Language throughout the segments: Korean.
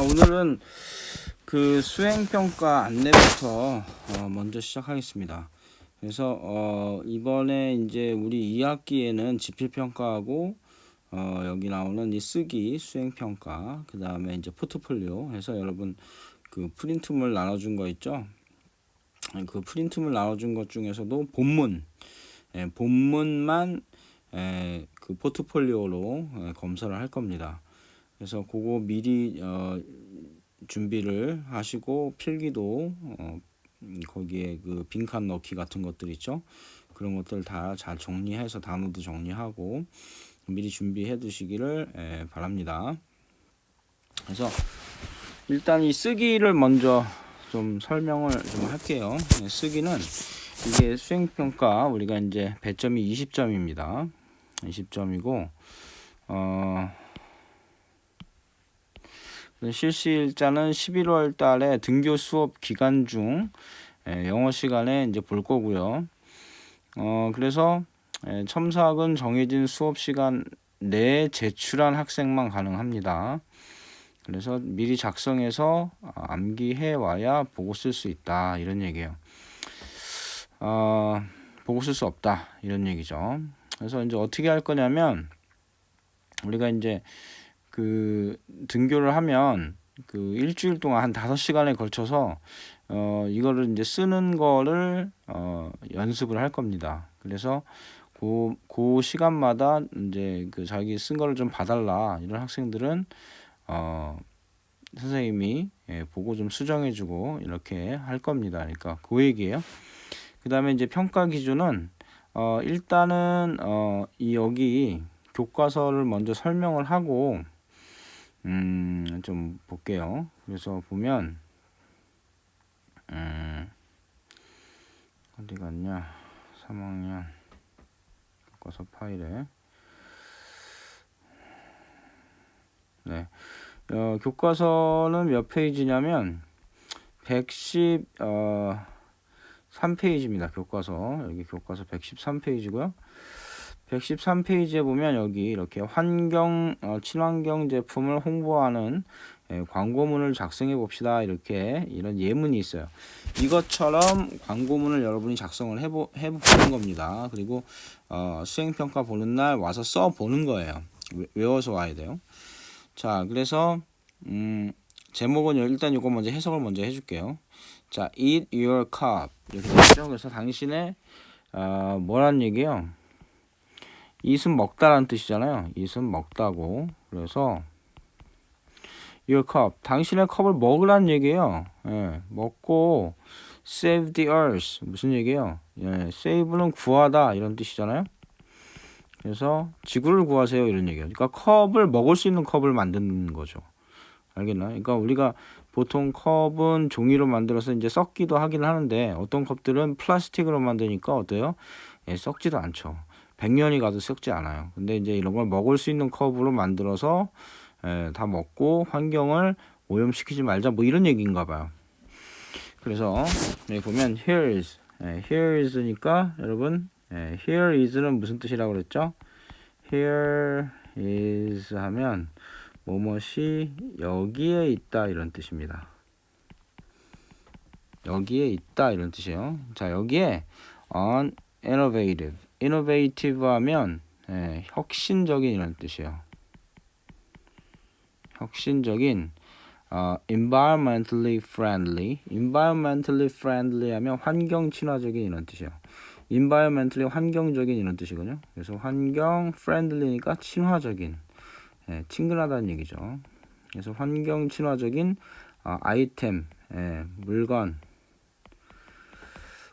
오늘은 그 수행평가 안내부터 먼저 시작하겠습니다. 그래서 이번에 이제 우리 2학기에는 지필평가하고 여기 나오는 이 쓰기 수행평가, 그 다음에 이제 포트폴리오 해서 여러분 그 프린트물 나눠준 거 있죠? 그 프린트물 나눠준 것 중에서도 본문만 그 포트폴리오로 검사를 할 겁니다. 그래서 그거 미리 준비를 하시고 필기도 거기에 그 빈칸 넣기 같은 것들 있죠. 그런 것들 다 잘 정리해서 단어도 정리하고 미리 준비해 두시기를 바랍니다. 그래서 일단 이 쓰기를 먼저 좀 설명을 좀 할게요. 쓰기는 이게 수행평가 우리가 이제 배점이 20점입니다. 20점이고 실시일자는 11월 달에 등교 수업 기간 중 영어 시간에 이제 볼 거고요. 그래서 첨삭은 정해진 수업 시간 내에 제출한 학생만 가능합니다. 그래서 미리 작성해서 암기해 와야 보고 쓸 수 있다 이런 얘기예요. 보고 쓸 수 없다 이런 얘기죠. 그래서 이제 어떻게 할 거냐면 우리가 이제 그 등교를 하면 그 일주일 동안 한 5시간에 걸쳐서 이거를 이제 쓰는 거를 연습을 할 겁니다. 그래서 그 시간마다 이제 그 자기 쓴 거를 좀 봐달라 이런 학생들은 선생님이 보고 좀 수정해주고 이렇게 할 겁니다. 그러니까 그 얘기예요. 그 다음에 이제 평가 기준은 일단은 이 여기 교과서를 먼저 설명을 하고 좀 볼게요. 그래서 보면 어디 갔냐? 3학년 교과서 파일에 네. 교과서는 몇 페이지냐면 113페이지입니다. 교과서. 여기 교과서 113페이지고요. 113페이지에 보면 여기 이렇게 친환경 제품을 홍보하는 광고문을 작성해 봅시다. 이런 예문이 있어요. 이것처럼 광고문을 여러분이 작성을 해보는 겁니다. 그리고 수행평가 보는 날 와서 써보는 거예요. 외워서 와야 돼요. 자, 그래서 제목은 일단 이거 먼저 해석을 먼저 해줄게요. 자, eat your cup 이렇게 되죠. 그래서 당신의 뭐란 얘기예요? eat은 먹다라는 뜻이잖아요. eat은 먹다고. 그래서 your cup 당신의 컵을 먹으란 얘기예요. 먹고 save the earth 무슨 얘기예요? save는 구하다 이런 뜻이잖아요. 그래서 지구를 구하세요 이런 얘기예요. 그러니까 컵을 먹을 수 있는 컵을 만드는 거죠. 알겠나요? 그러니까 우리가 보통 컵은 종이로 만들어서 이제 썩기도 하긴 하는데 어떤 컵들은 플라스틱으로 만드니까 어때요? 썩지도 않죠. 100년이 가도 썩지 않아요. 근데 이제 이런 걸 먹을 수 있는 컵으로 만들어서 다 먹고 환경을 오염시키지 말자 뭐 이런 얘기인가 봐요. 그래서 여기 보면 here is니까 여러분 here is는 무슨 뜻이라고 그랬죠? here is 하면 뭐뭇이 여기에 있다 이런 뜻입니다. 여기에 있다 이런 뜻이에요. 자, 여기에 innovative 하면 혁신적인 이런 뜻이에요. 혁신적인 environmentally friendly 하면 환경 친화적인 이런 뜻이에요. environmentally 환경적인 이런 뜻이거든요. 그래서 환경 friendly니까 친화적인 친근하다는 얘기죠. 그래서 환경 친화적인 아이템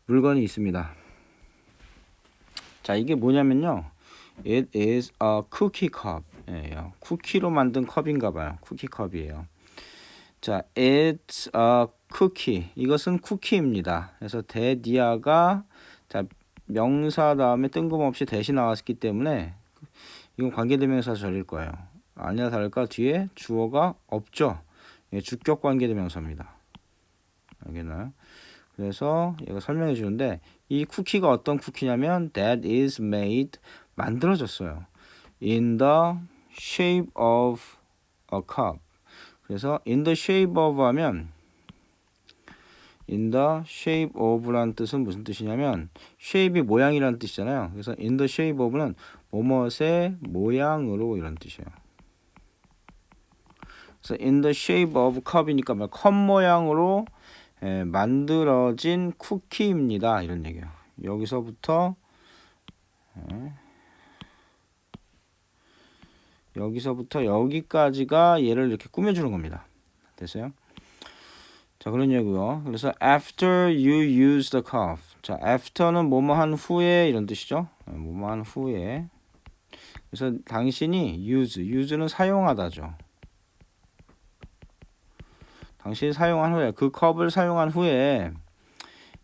물건이 있습니다. 자, 이게 뭐냐면요. It is a cookie cup. 쿠키로 만든 컵인가 봐요. 쿠키 컵이에요. 자, it's a cookie. 이것은 쿠키입니다. 그래서 대디아가 자, 명사 다음에 뜬금없이 대시 나왔기 때문에 이건 관계대명사 절일 거예요. 아니나 다를까 뒤에 주어가 없죠. 주격 관계대명사입니다. 알겠나요? 그래서 얘가 설명해 주는데 이 쿠키가 어떤 쿠키냐면 that is made 만들어졌어요. in the shape of a cup. 그래서 in the shape of 하면 in the shape of라는 뜻은 무슨 뜻이냐면 shape이 모양이라는 뜻이잖아요. 그래서 in the shape of는 뭐뭇의 모양으로 이런 뜻이에요. 그래서 in the shape of cup이니까 컵 모양으로 만들어진 쿠키입니다. 이런 얘기예요. 여기서부터 여기까지가 얘를 이렇게 꾸며주는 겁니다. 됐어요? 자, 그런 얘기고요. 그래서 after you use the cup. 자, after는 뭐뭐 한 후에 이런 뜻이죠. 뭐뭐 한 후에. 그래서 당신이 use는 사용하다죠. 당신이 사용한 후에 그 컵을 사용한 후에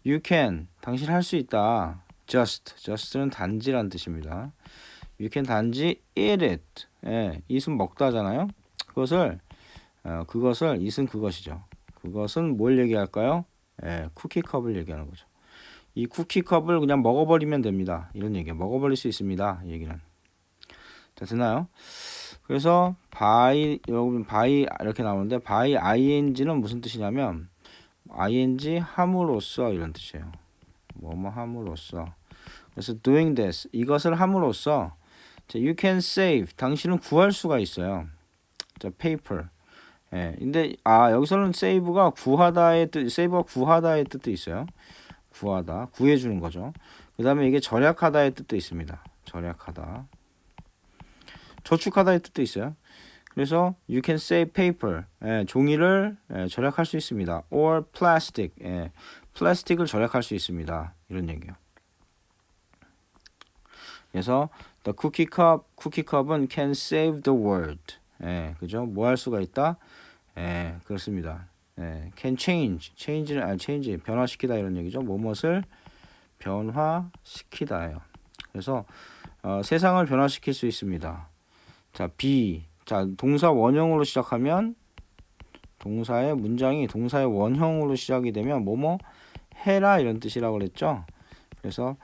you can 당신 할 수 있다. just는 단지란 뜻입니다. you can 단지 eat it. eat은 먹다잖아요. 그것을 eat은 그것이죠. 그것은 뭘 얘기할까요? 쿠키컵을 얘기하는 거죠. 이 쿠키컵을 그냥 먹어버리면 됩니다. 이런 얘기예요. 먹어버릴 수 있습니다. 이 얘기는. 자, 됐나요? 그래서 여러분 by 이렇게 나오는데 by ing는 무슨 뜻이냐면 ing 함으로써 이런 뜻이에요. 뭐뭐 함으로써. 그래서 doing this 이것을 함으로써 자, you can save 당신은 구할 수가 있어요. 자, paper. 근데 여기서는 save가 구하다의 뜻도 있어요. 구하다, 구해주는 거죠. 그 다음에 이게 절약하다의 뜻도 있습니다. 절약하다. 저축하다의 뜻도 있어요. 그래서 you can save paper. 종이를 절약할 수 있습니다. or plastic. 플라스틱을 절약할 수 있습니다. 이런 얘기예요. 그래서 the 쿠키컵은 can save the world. 그죠? 뭐 할 수가 있다? 그렇습니다. can change 변화시키다 이런 얘기죠. 무엇을 변화시키다예요. 그래서 세상을 변화시킬 수 있습니다. 자, 자, 동사 원형으로 시작하면 동사의 문장이 동사의 원형으로 시작이 되면 뭐뭐 해라 이런 뜻이라고 그랬죠. 그래서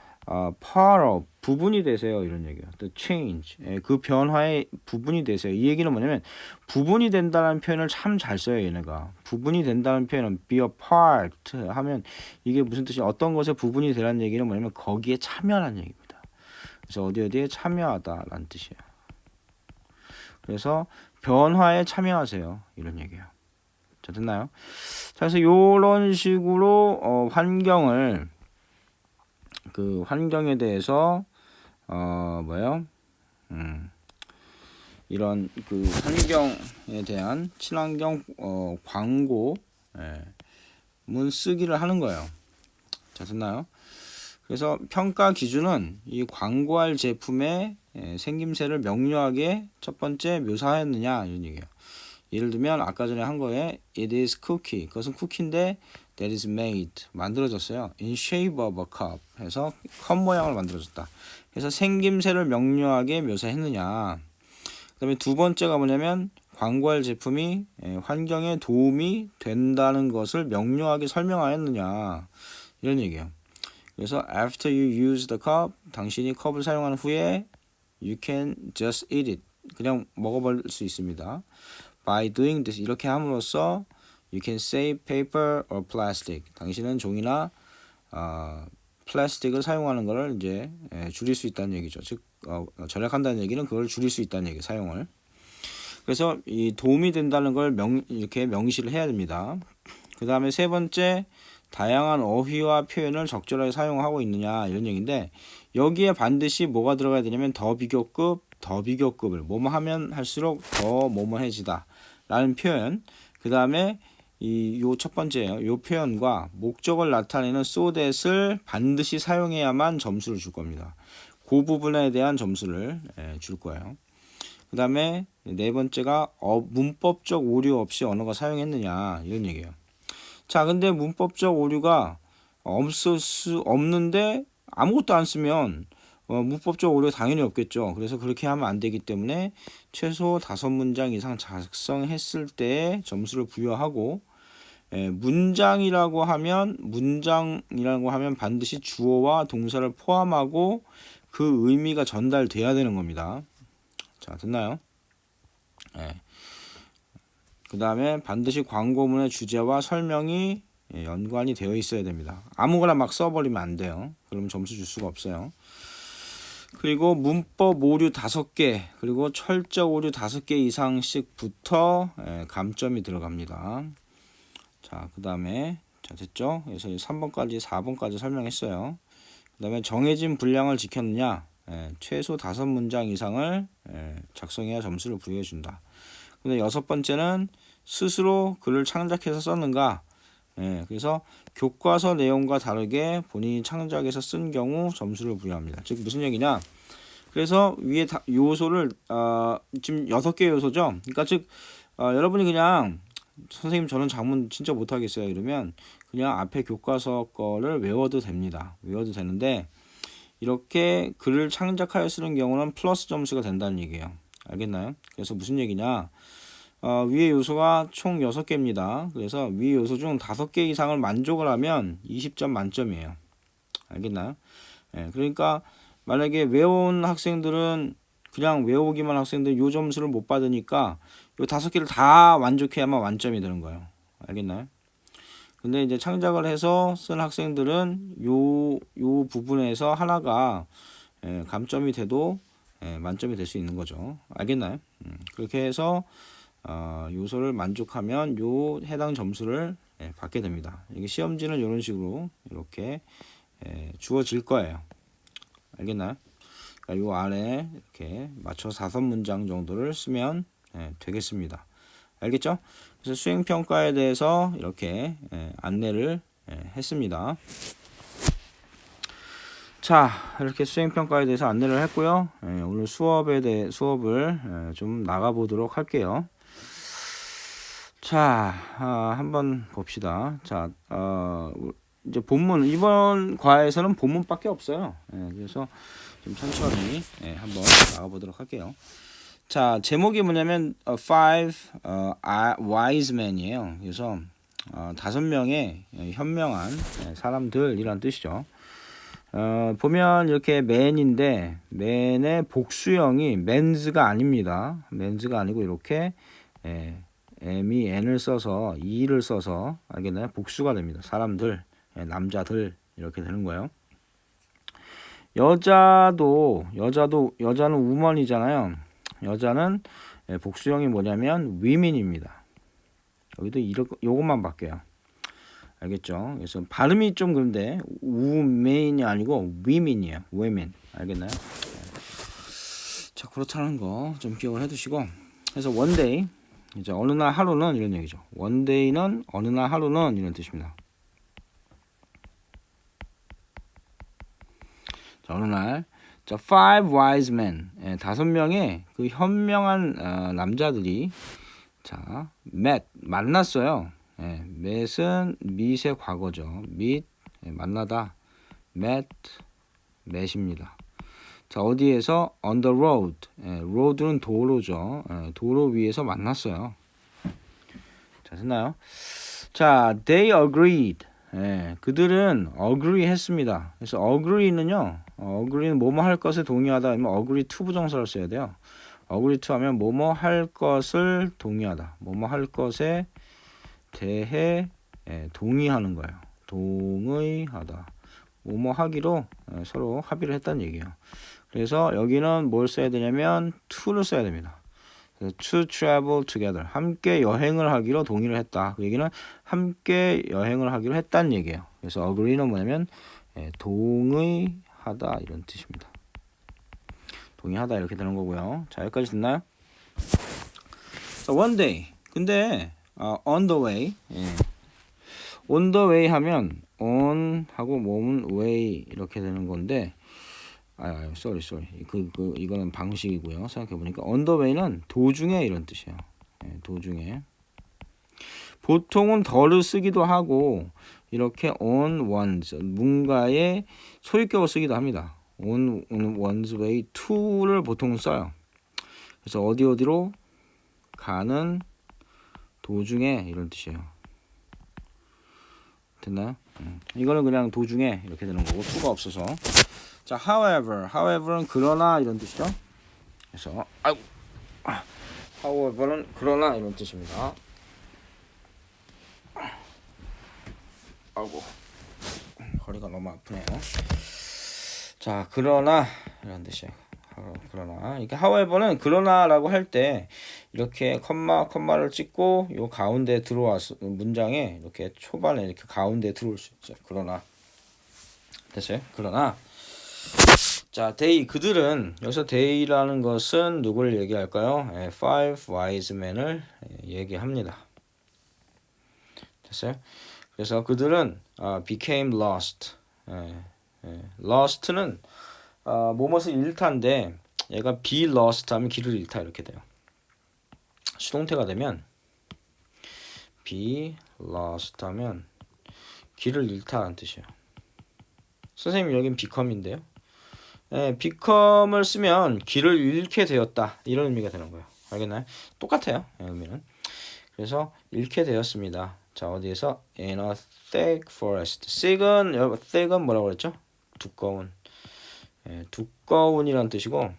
part of 부분이 되세요 이런 얘기예요. The change 그 변화의 부분이 되세요. 이 얘기는 뭐냐면 부분이 된다는 표현을 참 잘 써요. 얘네가 부분이 된다는 표현은 be a part 하면 이게 무슨 뜻이 어떤 것에 부분이 되라는 얘기는 뭐냐면 거기에 참여라는 얘기입니다. 그래서 어디에 참여하다라는 뜻이에요. 그래서 변화에 참여하세요 이런 얘기예요. 자, 됐나요? 자, 그래서 이런 식으로 환경에 대해서 이런 그 환경에 대한 친환경 광고 문 쓰기를 하는 거예요. 자, 됐나요? 그래서 평가 기준은 이 광고할 제품의 생김새를 명료하게 첫 번째 묘사했느냐 이런 얘기예요. 예를 들면 아까 전에 한 거에 it is cookie 그것은 쿠키인데 that is made 만들어졌어요. in shape of a cup 해서 컵 모양을 만들어졌다. 그래서 생김새를 명료하게 묘사했느냐. 그 다음에 두 번째가 뭐냐면 광고할 제품이 환경에 도움이 된다는 것을 명료하게 설명하였느냐 이런 얘기예요. 그래서 after you use the cup 당신이 컵을 사용한 후에 you can just eat it 그냥 먹어볼 수 있습니다. by doing this 이렇게 함으로써 you can save paper or plastic 당신은 종이나 플라스틱을 사용하는 것을 이제 줄일 수 있다는 얘기죠. 즉 절약한다는 얘기는 그걸 줄일 수 있다는 얘기 사용을. 그래서 이 도움이 된다는 걸 이렇게 명시를 해야 됩니다. 그 다음에 세 번째 다양한 어휘와 표현을 적절하게 사용하고 있느냐 이런 얘기인데 여기에 반드시 뭐가 들어가야 되냐면 더 비교급을 뭐뭐 하면 할수록 더 뭐뭐해지다 라는 표현. 그 다음에 요 첫 번째예요. 요 표현과 목적을 나타내는 so that을 반드시 사용해야만 점수를 줄 겁니다. 그 부분에 대한 점수를 줄 거예요. 그 다음에 네 번째가 문법적 오류 없이 언어가 사용했느냐 이런 얘기예요. 자, 근데 문법적 오류가 없는데 아무것도 안 쓰면 문법적 오류 당연히 없겠죠. 그래서 그렇게 하면 안 되기 때문에 최소 5문장 이상 작성했을 때 점수를 부여하고 문장이라고 하면 반드시 주어와 동사를 포함하고 그 의미가 전달돼야 되는 겁니다. 자, 됐나요? 그 다음에 반드시 광고문의 주제와 설명이 연관이 되어 있어야 됩니다. 아무거나 막 써버리면 안 돼요. 그러면 점수 줄 수가 없어요. 그리고 문법 오류 5개, 그리고 철자 오류 5개 이상씩부터 감점이 들어갑니다. 자, 그 다음에 자 됐죠? 그래서 3번까지 4번까지 설명했어요. 그 다음에 정해진 분량을 지켰느냐, 최소 5문장 이상을 작성해야 점수를 부여해 준다. 근데 6번째는 스스로 글을 창작해서 썼는가. 그래서 교과서 내용과 다르게 본인이 창작해서 쓴 경우 점수를 부여합니다. 즉 무슨 얘기냐? 그래서 위에 요소를 지금 6개 요소죠. 그러니까 즉 여러분이 그냥 선생님 저는 작문 진짜 못하겠어요 이러면 그냥 앞에 교과서 거를 외워도 됩니다. 외워도 되는데 이렇게 글을 창작하여 쓰는 경우는 플러스 점수가 된다는 얘기예요. 알겠나요? 그래서 무슨 얘기냐? 위의 요소가 총 6개입니다. 그래서 위의 요소 중 5개 이상을 만족을 하면 20점 만점이에요. 알겠나요? 그러니까 만약에 외운 학생들은 그냥 외우기만 학생들 요 점수를 못 받으니까 요 5개를 다 만족해야만 만점이 되는 거예요. 알겠나요? 근데 이제 창작을 해서 쓴 학생들은 요 부분에서 하나가 감점이 돼도 만점이 될 수 있는 거죠. 알겠나요? 그렇게 해서 요소를 만족하면 요 해당 점수를 받게 됩니다. 이게 시험지는 이런 식으로 이렇게 주어질 거예요. 알겠나요? 그러니까 요 아래 이렇게 맞춰서 5문장 정도를 쓰면 되겠습니다. 알겠죠? 그래서 수행평가에 대해서 이렇게 안내를 했습니다. 자, 이렇게 수행평가에 대해서 안내를 했고요. 오늘 수업을 좀 나가보도록 할게요. 자, 한번 봅시다. 자, 이제 본문, 이번 과에서는 본문밖에 없어요. 그래서 좀 천천히 한번 나가보도록 할게요. 자, 제목이 뭐냐면 Five Wise Men이에요. 그래서 5명의 현명한 사람들이란 뜻이죠. 보면 이렇게 man인데 man의 복수형이 men's가 아닙니다. men's가 아니고 이렇게 m이 n을 써서 e를 써서 알겠나요? 복수가 됩니다. 사람들, 남자들 이렇게 되는 거예요. 여자는 woman이잖아요. 여자는 복수형이 뭐냐면 women입니다. 여기도 요것만 바뀌어요. 알겠죠? 그래서 발음이 좀 그런데 women이 아니고 women이에요. women. 알겠나요? 자, 그렇다는 거 좀 기억을 해두시고. 그래서 one day, 이제 어느 날 하루는 이런 얘기죠. one day는 어느 날 하루는 이런 뜻입니다. 자, 어느 날, 자, five wise men, 5명의 그 현명한 남자들이 자, 만났어요. met은 meet의 과거죠. meet 만나다. met입니다. 자, 어디에서? on the road. road는 도로죠. 도로 위에서 만났어요. 자, 됐나요? 자, they agreed. 그들은 agree 했습니다. 그래서 agree는요. agree는 뭐뭐 할 것에 동의하다. 아니면 agree to 부정사를 써야 돼요. agree to 하면 뭐뭐 할 것을 동의하다. 뭐뭐 할 것에 대해 동의하는 거예요. 동의하다. 뭐뭐 하기로 서로 합의를 했다는 얘기예요. 그래서 여기는 뭘 써야 되냐면 to를 써야 됩니다. 그래서 to travel together. 함께 여행을 하기로 동의를 했다. 그 얘기는 함께 여행을 하기로 했다는 얘기예요. 그래서 agree는 뭐냐면 동의하다 이런 뜻입니다. 동의하다 이렇게 되는 거고요. 자, 여기까지 됐나요? 자, one day. 근데 on the way. on the way 하면 on 하고 몸은 way 이렇게 되는 건데 sorry. 이거는 방식이고요. 생각해 보니까 on the way는 도중에 이런 뜻이에요. 도중에. 보통은 더를 쓰기도 하고 이렇게 on one's 뭔가에 소유격을 쓰기도 합니다. on one's way to를 보통 써요. 그래서 어디로 가는 도중에 이런 뜻이에요. 됐나요? 이거는 그냥 도중에 이렇게 되는 거고 to가 없어서. 자, however는 그러나 이런 뜻이죠. 그래서 however는 그러나 이런 뜻입니다. 아이고 허리가 너무 아프네요. 자, 그러나 이런 뜻이에요. 그러나 이게 however는 그러나라고 할 때 이렇게 컴마를 찍고 요 가운데 들어와서 문장에 이렇게 초반에 이렇게 가운데 들어올 수 있죠. 그러나 됐어요. 그러나 자, they 그들은 여기서 they라는 것은 누구를 얘기할까요? five wise men을 얘기합니다. 됐어요? 그래서 그들은 became lost. lost는 뭐뭇을 잃다인데 얘가 be lost 하면 길을 잃다 이렇게 돼요. 수동태가 되면 be lost 하면 길을 잃다는 뜻이에요. 선생님 여긴 become인데요. become을 쓰면 길을 잃게 되었다 이런 의미가 되는 거예요. 알겠나요? 똑같아요. 의미는. 그래서 잃게 되었습니다. 자, 어디에서? In a thick forest. thick은 뭐라고 그랬죠? 두꺼운. 두꺼운이란 뜻이고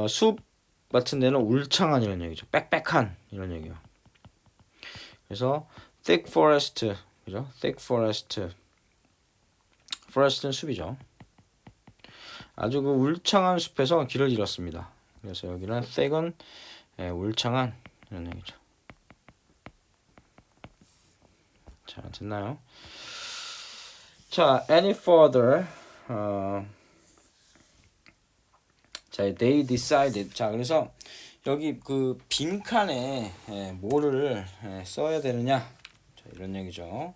숲 같은 데는 울창한 이런 얘기죠. 빽빽한 이런 얘기요. 그래서 thick forest, 그죠? thick forest. forest는 숲이죠. 아주 그 울창한 숲에서 길을 잃었습니다. 그래서 여기는 thick은 울창한 이런 얘기죠. 자, 됐나요? 자, any further 자, they decided. 자, 그래서 여기 그 빈칸에 뭐를 써야 되느냐? 자, 이런 얘기죠.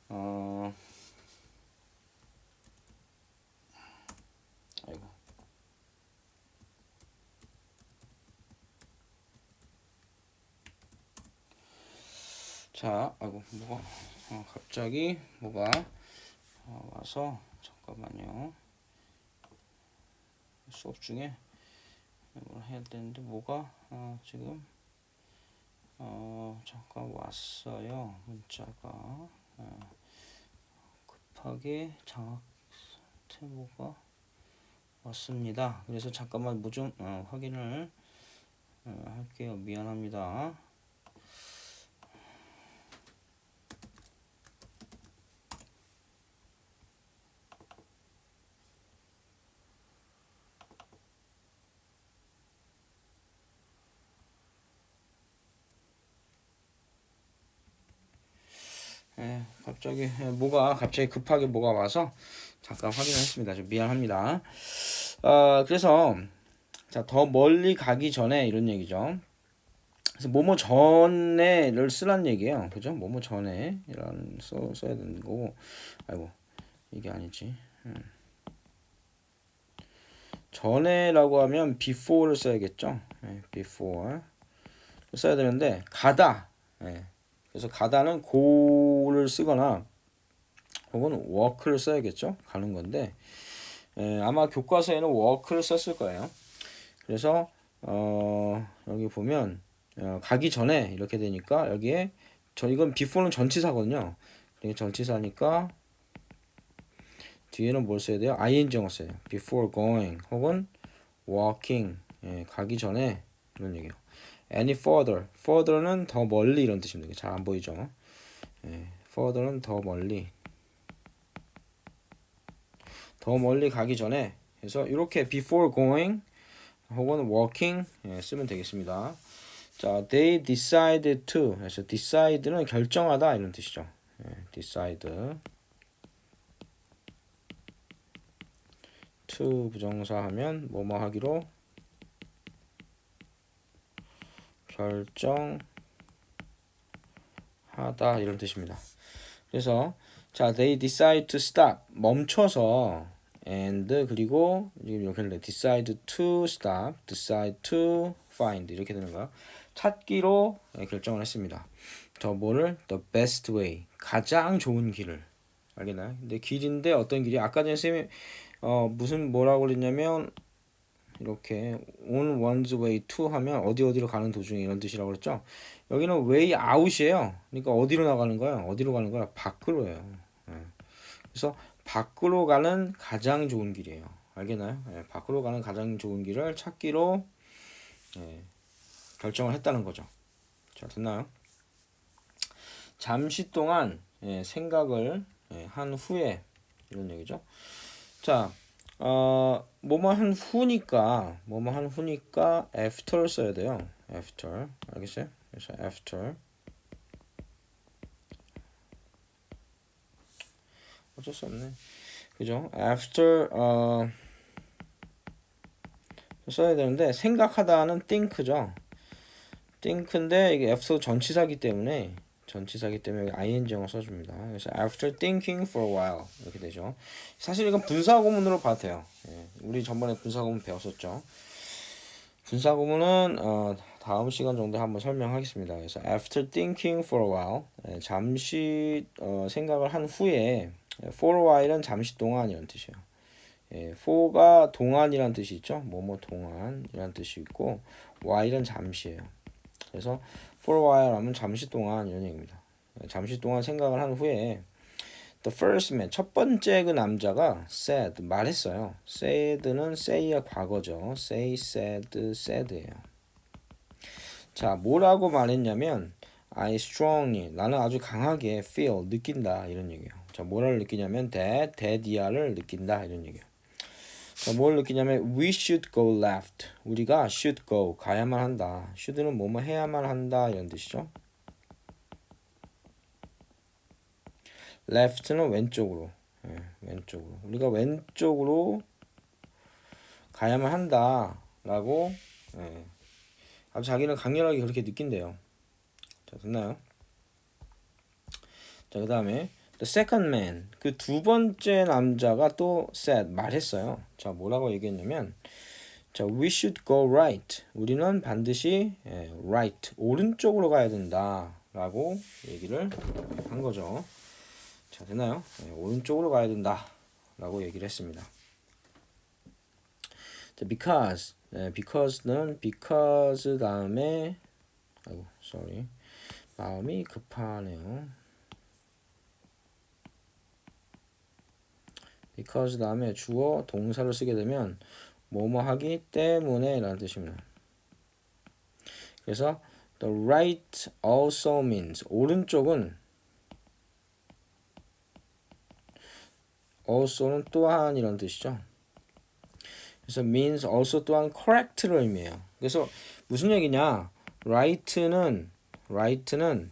아이고. 자, 아이고 뭐가 갑자기 뭐가 와서 잠깐만요. 수업 중에 뭘 해야 되는데 뭐가 지금 잠깐 왔어요. 문자가 급하게 장학 태보가 왔습니다. 그래서 잠깐만 뭐 좀 확인을 할게요. 미안합니다. 갑자기 갑자기 급하게 뭐가 와서 잠깐 확인을 했습니다. 좀 미안합니다. 그래서 자, 더 멀리 가기 전에 이런 얘기죠. 그래서 뭐뭐 전에를 쓰란 얘기예요. 그죠? 뭐뭐 전에 이런 써야 되는 거고. 아이고 이게 아니지. 전에라고 하면 before를 써야겠죠. before 써야 되는데 가다. 그래서 가다는 go를 쓰거나 혹은 walk를 써야겠죠. 가는 건데 아마 교과서에는 walk를 썼을 거예요. 그래서 여기 보면 가기 전에 이렇게 되니까 여기에 이건 before는 전치사거든요. 이게 전치사니까 뒤에는 뭘 써야 돼요? ing을 써야 돼요. before going 혹은 walking 가기 전에 이런 얘기예요. any further는 더 멀리 이런 뜻입니다. 잘 안 보이죠? further는 더 멀리 가기 전에 그래서 이렇게 before going 혹은 walking 쓰면 되겠습니다. 자, they decided to 그래서 decide는 결정하다 이런 뜻이죠. decide to 부정사 하면 뭐뭐 하기로 결정하다 이런 뜻입니다. 그래서 자, they decide to stop 멈춰서 and 그리고 지금 여기 decide to stop, decide to find 이렇게 되는 거야. 찾기로 결정을 했습니다. 저 뭐를 the best way 가장 좋은 길을 알겠나요? 근데 길인데 어떤 길이 아까 전에 쌤이 무슨 뭐라고 그랬냐면 이렇게 on one's way to 하면 어디로 가는 도중에 이런 뜻이라고 그랬죠. 여기는 way out이에요. 그러니까 어디로 나가는 거야? 어디로 가는 거야? 밖으로예요. 그래서 밖으로 가는 가장 좋은 길이에요. 알겠나요? 밖으로 가는 가장 좋은 길을 찾기로 결정을 했다는 거죠. 자, 됐나요? 잠시 동안 생각을 한 후에 이런 얘기죠. 자, 뭐뭐 한 후니까 after를 써야 돼요. after. 알겠어요? 그래서 after. 어쩔 수 없네. 그죠? after 써야 되는데 생각하다는 think죠. think인데 이게 after 전치사기 때문에 ing형을 써줍니다. 그래서 after thinking for a while 이렇게 되죠. 사실 이건 분사구문으로 봐도 돼요. 우리 전번에 분사구문 배웠었죠. 분사구문은 다음 시간 정도에 한번 설명하겠습니다. 그래서 after thinking for a while 잠시 생각을 한 후에 for a while은 잠시 동안이라는 뜻이에요. for가 동안이라는 뜻이 있죠. 뭐뭐 동안이라는 뜻이 있고 while은 잠시예요. 그래서 for a while 하면 잠시 동안 이런 얘기입니다. 잠시 동안 생각을 한 후에 the first man 첫 번째 그 남자가 said 말했어요. said는 say의 과거죠. say, said, said예요. 자, 뭐라고 말했냐면 I strongly 나는 아주 강하게 feel 느낀다 이런 얘기예요. 자, 뭐를 느끼냐면 that이야를 느낀다 이런 얘기예요. 자, 뭘 느끼냐면 we should go left 우리가 should go 가야만 한다. should는 뭐뭐 해야만 한다 이런 뜻이죠. left는 왼쪽으로 왼쪽으로 우리가 왼쪽으로 가야만 한다라고 아주 자기는 강렬하게 그렇게 느낀대요. 자, 됐나요? 자, 그 다음에 the second man 그 두 번째 남자가 또 said 말했어요. 자, 뭐라고 얘기했냐면 자, we should go right 우리는 반드시 right 오른쪽으로 가야 된다 라고 얘기를 한 거죠. 자, 됐나요? 오른쪽으로 가야 된다 라고 얘기를 했습니다. 자, because는 because 다음에 아이고 sorry 마음이 급하네요. because 다음에 주어 동사를 쓰게 되면 뭐뭐 하기 때문에 라는 뜻입니다. 그래서 the right also means 오른쪽은 also는 또한 이런 뜻이죠. 그래서 means also 또한 correct를 의미해요. 그래서 무슨 얘기냐? right는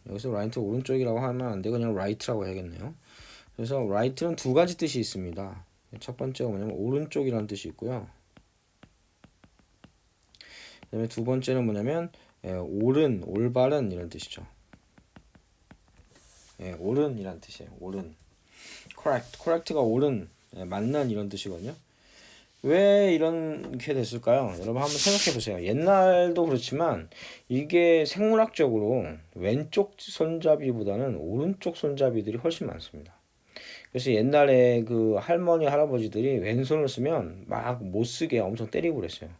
여기서 right 오른쪽이라고 하면 안 되고 그냥 right라고 해야겠네요. 그래서 right는 두 가지 뜻이 있습니다. 첫 번째가 뭐냐면 오른쪽이라는 뜻이 있고요. 그다음에 두 번째는 뭐냐면 옳은, 올바른 이런 뜻이죠. 옳은이란 뜻이에요. 옳은. correct가 옳은, 맞는 이런 뜻이거든요. 왜 이렇게 됐을까요? 여러분 한번 생각해 보세요. 옛날도 그렇지만 이게 생물학적으로 왼쪽 손잡이보다는 오른쪽 손잡이들이 훨씬 많습니다. 그래서 옛날에 그 할머니 할아버지들이 왼손을 쓰면 막 못 쓰게 엄청 때리고 그랬어요.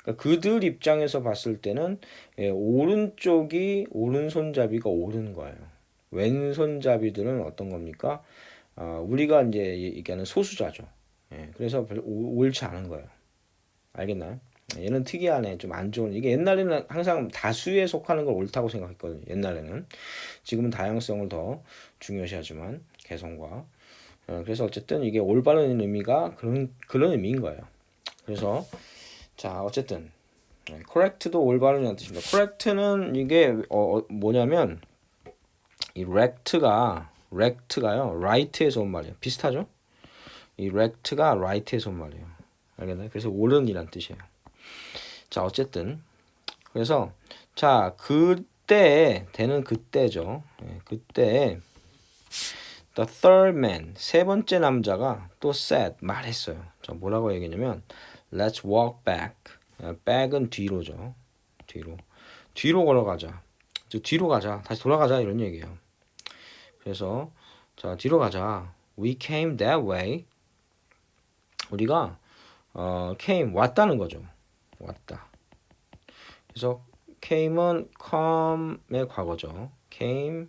그러니까 그들 입장에서 봤을 때는 오른쪽이 오른손잡이가 옳은 거예요. 왼손잡이들은 어떤 겁니까? 우리가 이제 얘기하는 소수자죠. 그래서 별로 옳지 않은 거예요. 알겠나요? 얘는 특이하네. 좀 안 좋은. 이게 옛날에는 항상 다수에 속하는 걸 옳다고 생각했거든요. 옛날에는. 지금은 다양성을 더 중요시하지만 개성과. 그래서 어쨌든 이게 올바른 의미가 그런 의미인 거예요. 그래서 자 어쨌든 correct도 올바른이라는 뜻입니다. correct는 이게 뭐냐면 이 rect가요 right에서 온 말이에요. 비슷하죠? 이 rect가 right에서 온 말이에요. 알겠나요? 그래서 옳은이란 뜻이에요. 자 어쨌든 그래서 자 그때 되는 그때죠. 그때 the third man 세 번째 남자가 또 said 말했어요. 자 뭐라고 얘기했냐면 let's walk back. back은 뒤로죠. 뒤로 걸어가자. 뒤로 가자. 다시 돌아가자 이런 얘기예요. 그래서 자 뒤로 가자. We came that way. 우리가 came 왔다는 거죠. 왔다. 그래서 came은 come의 과거죠. came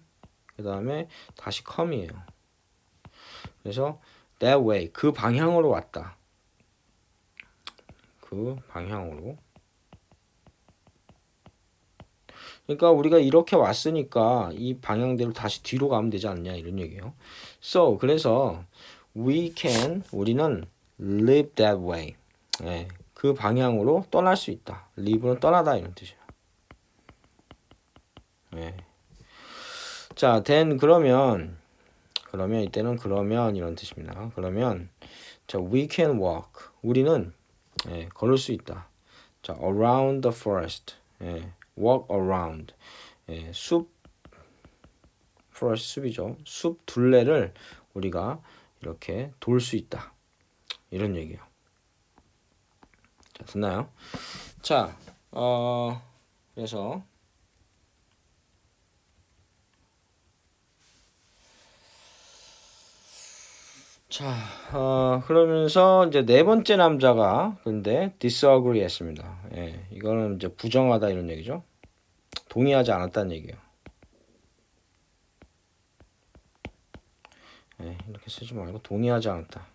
그 다음에 다시 come이에요. 그래서 that way 그 방향으로 왔다. 그 방향으로. 그러니까 우리가 이렇게 왔으니까 이 방향대로 다시 뒤로 가면 되지 않냐 이런 얘기예요. So 그래서 우리는 live that way. 예, 그 방향으로 떠날 수 있다. live는 떠나다 이런 뜻이에요. 예. 자, then 그러면 이때는 그러면 이런 뜻입니다. 그러면 자, we can walk. 우리는 걸을 수 있다. 자, around the forest. walk around. 숲 forest 숲이죠. 숲 둘레를 우리가 이렇게 돌 수 있다. 이런 얘기예요. 자, 됐나요? 자, 그래서 자, 그러면서 이제 네 번째 남자가 근데 disagree 했습니다. 이거는 이제 부정하다 이런 얘기죠. 동의하지 않았다는 얘기예요. 이렇게 쓰지 말고 동의하지 않았다.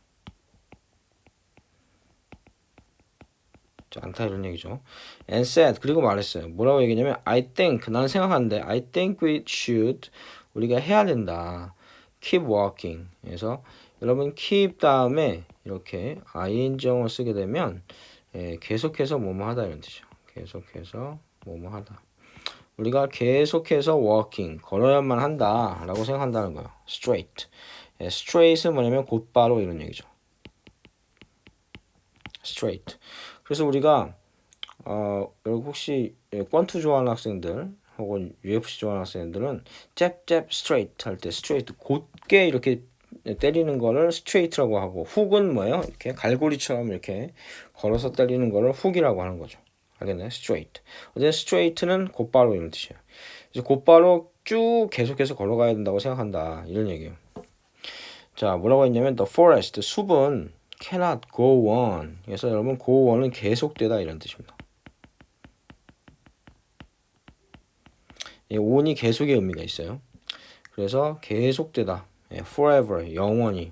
않다 이런 얘기죠. And said 그리고 말했어요. 뭐라고 얘기냐면 I think 나는 생각하는데 I think we should 우리가 해야 된다. Keep walking. 그래서 여러분 keep 다음에 이렇게 ing형을 쓰게 되면 계속해서 뭐뭐 하다 이런 뜻이죠. 계속해서 뭐뭐 하다. 우리가 계속해서 walking 걸어야만 한다라고 생각한다는 거예요. straight. straight은 뭐냐면 곧바로 이런 얘기죠. straight. 그래서 우리가 여러분 혹시 권투 좋아하는 학생들 혹은 UFC 좋아하는 학생들은 잽 스트레이트 할 때 스트레이트 곧게 이렇게 때리는 거를 스트레이트라고 하고 훅은 뭐예요? 이렇게 갈고리처럼 이렇게 걸어서 때리는 거를 훅이라고 하는 거죠. 알겠나요? 스트레이트. 어쨌든 스트레이트는 곧바로 이런 뜻이에요. 그래서 곧바로 쭉 계속해서 걸어가야 된다고 생각한다. 이런 얘기예요. 자, 뭐라고 했냐면 the forest 숲은 cannot go on. 그래서 여러분 go on은 계속되다 이런 뜻입니다. on이 계속의 의미가 있어요. 그래서 계속되다. forever 영원히.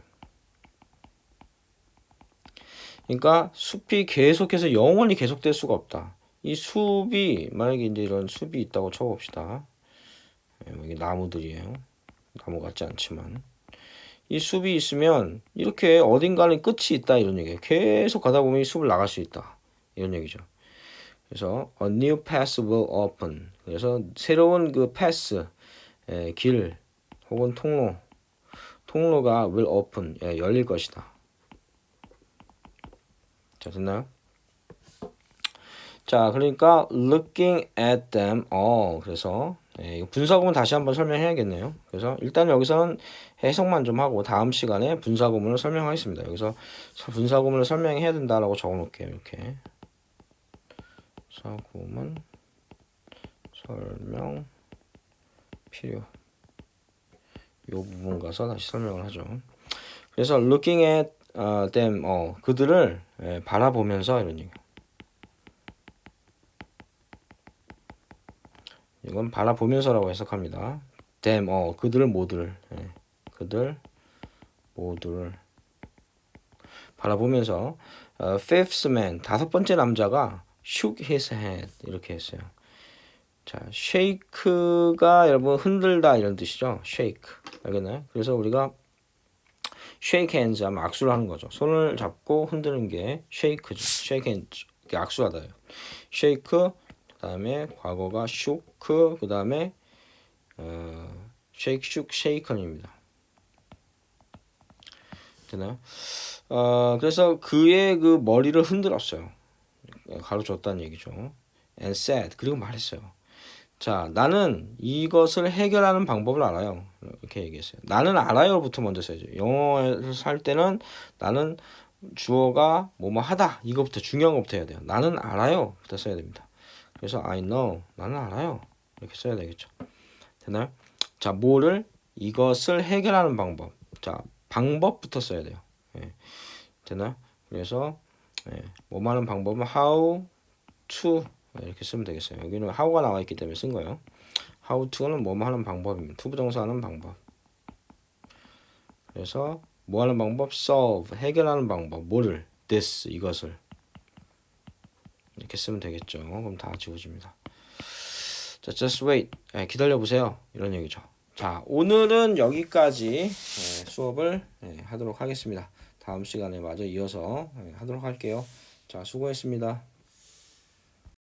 그러니까 숲이 계속해서 영원히 계속될 수가 없다. 이 숲이 만약에 이제 이런 숲이 있다고 쳐봅시다. 여기 나무들이에요. 나무 같지 않지만. 이 숲이 있으면 이렇게 어딘가는 끝이 있다 이런 얘기예요. 계속 가다 보면 이 숲을 나갈 수 있다 이런 얘기죠. 그래서 a new path will open. 그래서 새로운 그 path 길 혹은 통로가 will open 열릴 것이다. 자, 됐나요? 자, 그러니까 looking at them all. 그래서 분사구문 다시 한번 설명해야겠네요. 그래서 일단 여기서는 해석만 좀 하고 다음 시간에 분사구문을 설명하겠습니다. 여기서 분사구문을 설명해야 된다라고 적어놓을게요. 이렇게 분사구문 설명 필요. 이 부분 가서 다시 설명을 하죠. 그래서 looking at them all. 그들을 바라보면서 이런 얘기. 이건 바라보면서라고 해석합니다. them 그들 모두를 그들 모두를 바라보면서 fifth man 다섯 번째 남자가 shook his head 이렇게 했어요. 자, shake가 여러분 흔들다 이런 뜻이죠. shake 알겠나요? 그래서 우리가 shake hands 하면 악수를 하는 거죠. 손을 잡고 흔드는 게 shake죠. shake hands 이렇게 악수하다요. shake 그다음에 과거가 shook 그다음에 shake shook shaken입니다. 되나요? 그래서 그의 그 머리를 흔들었어요. 가로줬다는 얘기죠. and said 그리고 말했어요. 자, 나는 이것을 해결하는 방법을 알아요. 이렇게 얘기했어요. 나는 알아요부터 먼저 써야죠. 영어에서 할 때는 나는 주어가 뭐뭐 하다 이거부터 중요한 것부터 해야 돼요. 나는 알아요부터 써야 됩니다. 그래서 I know 나는 알아요 이렇게 써야 되겠죠. 되나요? 자, 뭐를 이것을 해결하는 방법. 자, 방법부터 써야 돼요. 되나요? 그래서 뭐 하는 방법은 how to 이렇게 쓰면 되겠어요. 여기는 how가 나와 있기 때문에 쓴 거예요. how to는 뭐 하는 방법입니다. 투부정사 하는 방법. 그래서 뭐 하는 방법? solve 해결하는 방법. 뭐를? this 이것을 이렇게 쓰면 되겠죠. 그럼 다 지워집니다. 자, just wait. 기다려 보세요. 이런 얘기죠. 자, 오늘은 여기까지 수업을 하도록 하겠습니다. 다음 시간에 마저 이어서 하도록 할게요. 자, 수고했습니다.